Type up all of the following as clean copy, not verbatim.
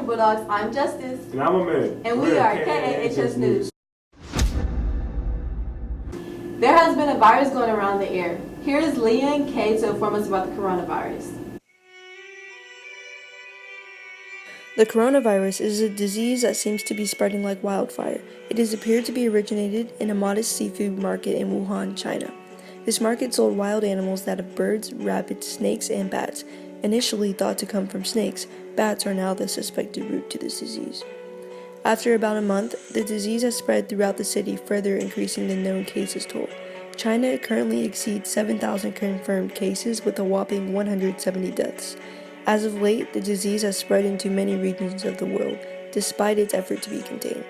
Bulldogs. I'm Justice. And I'm Ahmed. And we are KAHS News. There has been a virus going around the air. Here is Leah and Kay to inform us about the coronavirus. The coronavirus is a disease that seems to be spreading like wildfire. It has appeared to be originated in a modest seafood market in Wuhan, China. This market sold wild animals that have birds, rabbits, snakes, and bats. Initially thought to come from snakes, bats are now the suspected route to this disease. After about a month, the disease has spread throughout the city, further increasing the known cases toll. China currently exceeds 7,000 confirmed cases with a whopping 170 deaths. As of late, the disease has spread into many regions of the world, despite its effort to be contained.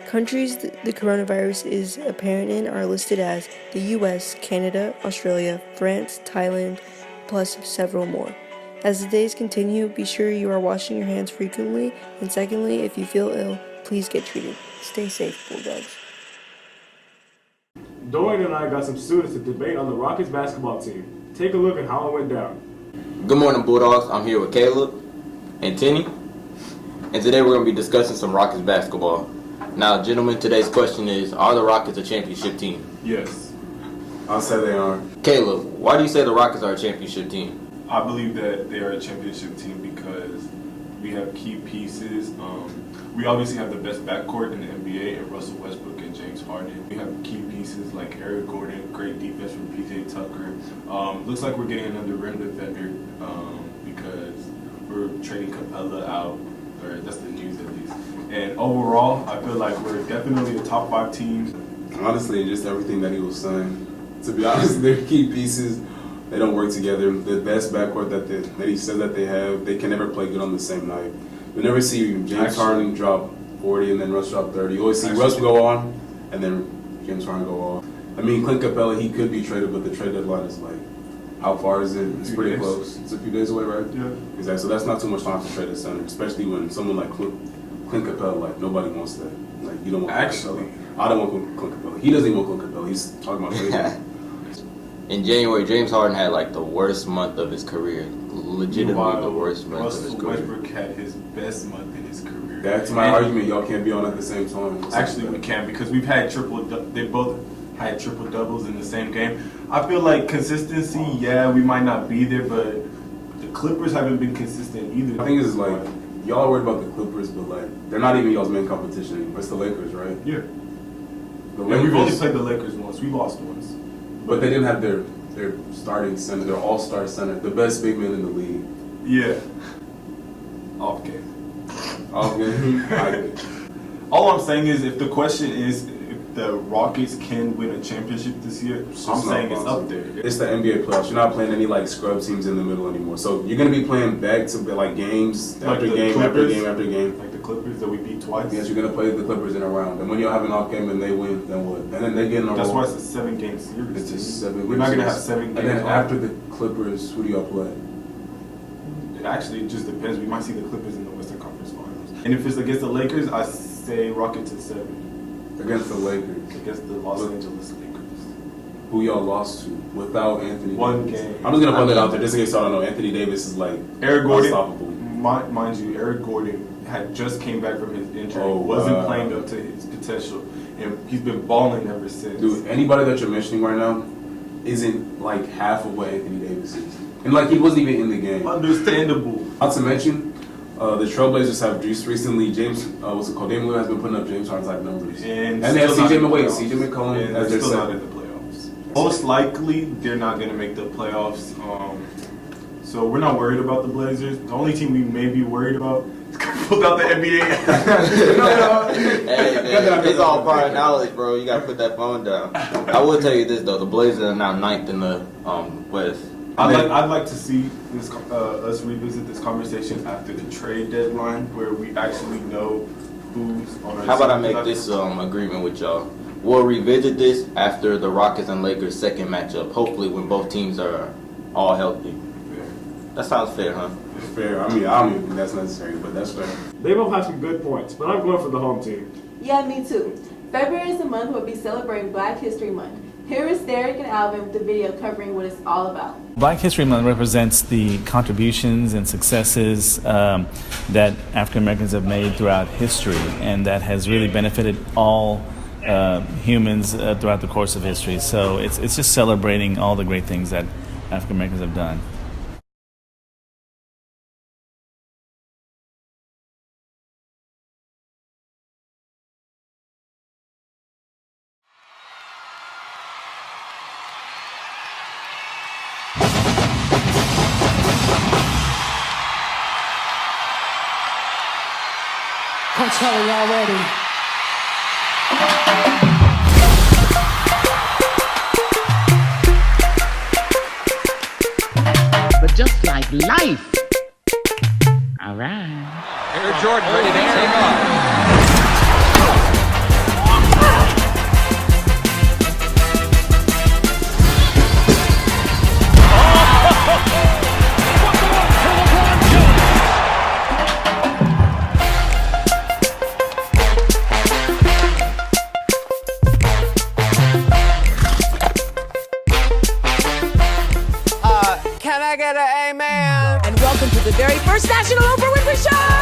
Countries the coronavirus is apparent in are listed as the US, Canada, Australia, France, Thailand, plus several more. As the days continue, be sure you are washing your hands frequently, and secondly, if you feel ill, please get treated. Stay safe, Bulldogs. Dorian and I got some students to debate on the Rockies basketball team. Take a look at how it went down. Good morning, Bulldogs. I'm here with Caleb and Tenny, and today we're going to be discussing some Rockies basketball. Now, gentlemen, today's question is, are the Rockets a championship team? Yes. I'll say they are. Caleb, why do you say the Rockets are a championship team? I believe that they are a championship team because we have key pieces. We obviously have the best backcourt in the NBA in Russell Westbrook and James Harden. We have key pieces like Eric Gordon, great defense from PJ Tucker. Looks like we're getting another rim defender because we're trading Capella out, or that's the news at least. And overall, I feel like we're definitely a top 5 team. Honestly, just everything that he was saying. To be honest, they're key pieces. They don't work together. The best backcourt that he said that they have, they can never play good on the same night. You never see James Harden drop 40 and then Russ drop 30. You always see Russ go on and then James Harden go off. I mean, Clint Capella, he could be traded, but the trade deadline is like, how far is it? It's pretty close. It's a few days away, right? Yeah. Exactly. So that's not too much time to trade a center, especially when someone like Clint Capella, like nobody wants that. Like you don't want Clint Capella. I don't want Clint Capella. He doesn't even want Clint Capella. He's talking about trading. In January, James Harden had like the worst month of his career. Legitimately the worst month of his career. Westbrook had his best month in his career. That's my argument. Y'all can't be on at the same time. Actually, we can because we've had they both had triple doubles in the same game. I feel like consistency, yeah, we might not be there, but the Clippers haven't been consistent either. I think it's like y'all are worried about the Clippers, but like they're not even y'all's main competition anymore. It's the Lakers, right? Yeah. The Lakers, we've only played the Lakers once. We lost once. But they didn't have their starting center, their all-star center, the best big man in the league. Yeah. Off game. Off game. All I'm saying is, if the question is if the Rockets can win a championship this year, I'm saying it's up there. It's the NBA playoffs. You're not playing any like scrub teams in the middle anymore. So you're gonna be playing back to like games Like after the game Clippers, after game after game. Like the Clippers that we beat twice. Yes, you're gonna play the Clippers in a round. And when you have an off game and they win, then what? And then they get in a That's roll. why it's a 7-game series. It's just 7 We're not gonna series. have 7 games. And then after the Clippers, who do y'all play? Actually, it just depends. We might see the Clippers in the Western Conference Finals. And if it's against the Lakers, I say Rockets at 7. Against the Lakers. Against the Los Angeles Lakers. Who y'all lost to without Anthony One Davis. game. I'm just gonna put that out there just in case y'all don't know. Anthony Davis is like Eric Gordon. unstoppable. Mind you, Eric Gordon had just came back from his injury. Wasn't playing up to his potential, and he's been balling ever since. Dude, anybody that you're mentioning right now isn't like half of what Anthony Davis is, and like he wasn't even in the game. Understandable. Not to mention, the Trailblazers have just recently Damian Lillard has been putting up James Harden type numbers, and they have CJ McCollum as their still not center. in the playoffs. Most likely, they're not going to make the playoffs. So we're not worried about the Blazers. The only team we may be worried about is without the NBA. Hey, man, it's all prior knowledge, bro. You gotta put that phone down. I will tell you this though: the Blazers are now 9th in the West. I'd like to see this us revisit this conversation after the trade deadline, where we actually know who's on our. How about I make this agreement with y'all? We'll revisit this after the Rockets and Lakers second matchup. Hopefully, when both teams are all healthy. That sounds fair, huh? Fair. I mean, I don't even think that's necessary, but that's fair. They both have some good points, but I'm going for the home team. Yeah, me too. February is the month we'll be celebrating Black History Month. Here is Derek and Alvin with the video covering what it's all about. Black History Month represents the contributions and successes that African Americans have made throughout history, and that has really benefited all humans throughout the course of history. So it's just celebrating all the great things that African Americans have done. I'm telling you already. But just like life. All right. Air Jordan ready to take off. Can I get an amen? And welcome to the very first National Oprah Winfrey Show!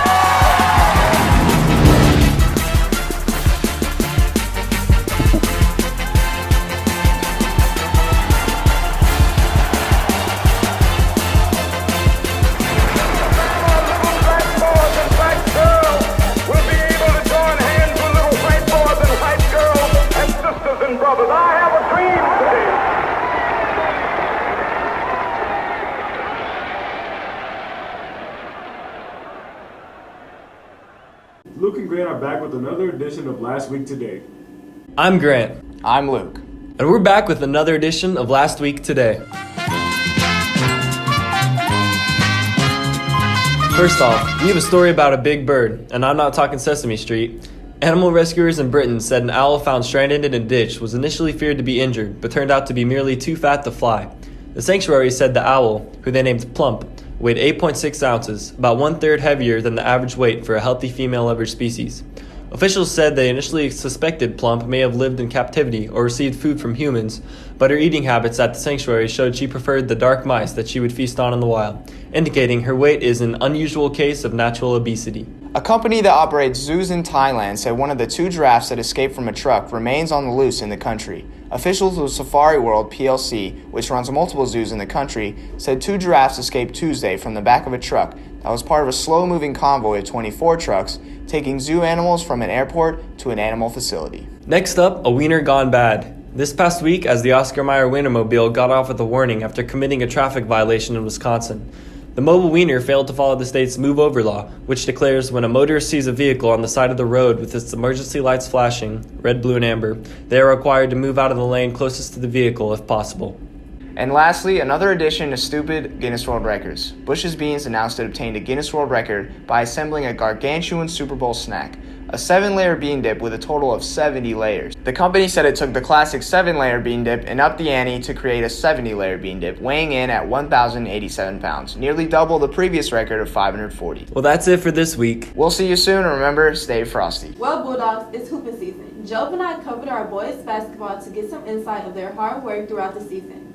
Luke and Grant are back with another edition of Last Week Today. I'm Grant. I'm Luke. And we're back with another edition of Last Week Today. First off, we have a story about a big bird, and I'm not talking Sesame Street. Animal rescuers in Britain said an owl found stranded in a ditch was initially feared to be injured, but turned out to be merely too fat to fly. The sanctuary said the owl, who they named Plump, weighed 8.6 ounces, about 1/3 heavier than the average weight for a healthy female of her species. Officials said they initially suspected Plump may have lived in captivity or received food from humans, but her eating habits at the sanctuary showed she preferred the dark mice that she would feast on in the wild, indicating her weight is an unusual case of natural obesity. A company that operates zoos in Thailand said one of the 2 giraffes that escaped from a truck remains on the loose in the country. Officials with Safari World PLC, which runs multiple zoos in the country, said 2 giraffes escaped Tuesday from the back of a truck that was part of a slow-moving convoy of 24 trucks taking zoo animals from an airport to an animal facility. Next up, a wiener gone bad. This past week, as the Oscar Mayer Wienermobile got off with a warning after committing a traffic violation in Wisconsin. The mobile wiener failed to follow the state's move over law, which declares when a motorist sees a vehicle on the side of the road with its emergency lights flashing, red, blue, and amber, they are required to move out of the lane closest to the vehicle if possible. And lastly, another addition to stupid Guinness World Records. Bush's Beans announced it obtained a Guinness World Record by assembling a gargantuan Super Bowl snack, a 7-layer bean dip with a total of 70 layers. The company said it took the classic 7-layer bean dip and upped the ante to create a 70-layer bean dip, weighing in at 1,087 pounds, nearly double the previous record of 540. Well, that's it for this week. We'll see you soon, and remember, stay frosty. Well, Bulldogs, it's hooping season. Job and I covered our boys basketball to get some insight of their hard work throughout the season.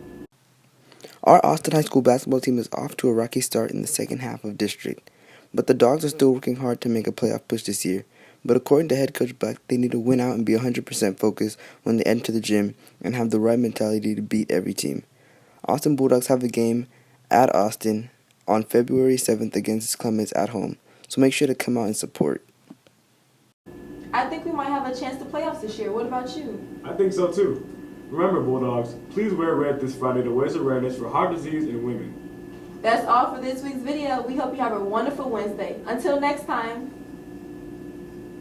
Our Austin High School basketball team is off to a rocky start in the second half of district, but the Dogs are still working hard to make a playoff push this year. But according to head coach Buck, they need to win out and be 100% focused when they enter the gym and have the right mentality to beat every team. Austin Bulldogs have a game at Austin on February 7th against Clements at home, so make sure to come out and support. I think we might have a chance to playoffs this year. What about you? I think so too. Remember, Bulldogs, please wear red this Friday to raise awareness for heart disease in women. That's all for this week's video. We hope you have a wonderful Wednesday. Until next time.